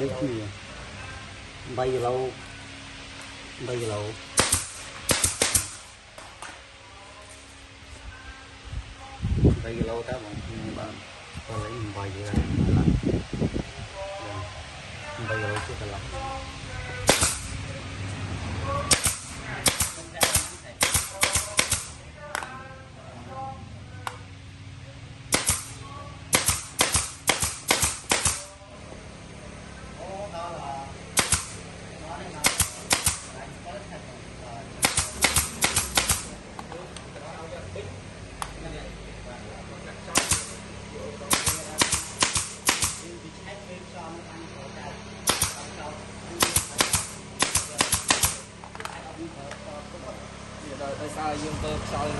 được nhiều bay lâu bay lâu bay lâu ta bạn có lấy bay ra bay lâu chứ cả lắm tại sao dương tơ soi